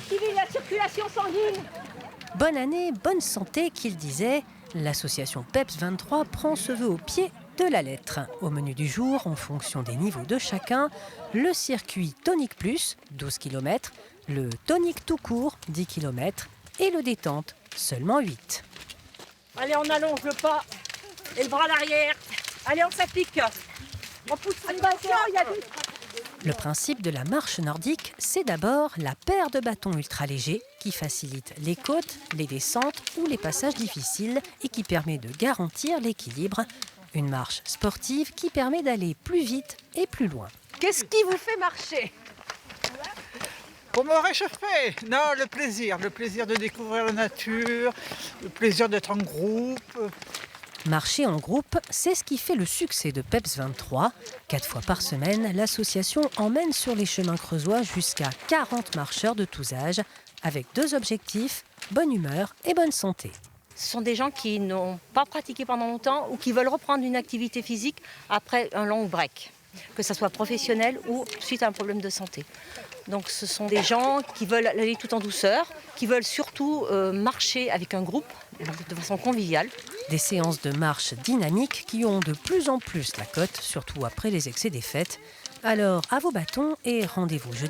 activer la circulation sanguine. Bonne année, bonne santé, qu'il disait. L'association PEPS 23 prend ce vœu au pied de la lettre. Au menu du jour, en fonction des niveaux de chacun, le circuit tonique plus, 12 km, le tonique tout court, 10 km, et le détente, seulement 8. Allez, on allonge le pas et le bras à l'arrière. Allez, on s'applique. On pousse. Attention, il y a des... Le principe de la marche nordique, c'est d'abord la paire de bâtons ultra légers qui facilite les côtes, les descentes ou les passages difficiles et qui permet de garantir l'équilibre. Une marche sportive qui permet d'aller plus vite et plus loin. Qu'est-ce qui vous fait marcher? Pour me réchauffer, non, le plaisir de découvrir la nature, le plaisir d'être en groupe. Marcher en groupe, c'est ce qui fait le succès de PEPS 23. 4 fois par semaine, l'association emmène sur les chemins creusois jusqu'à 40 marcheurs de tous âges, avec 2 objectifs, bonne humeur et bonne santé. Ce sont des gens qui n'ont pas pratiqué pendant longtemps ou qui veulent reprendre une activité physique après un long break, que ce soit professionnel ou suite à un problème de santé. Donc ce sont des gens qui veulent aller tout en douceur, qui veulent surtout marcher avec un groupe de façon conviviale. Des séances de marche dynamiques qui ont de plus en plus la cote, surtout après les excès des fêtes. Alors à vos bâtons et rendez-vous jeudi.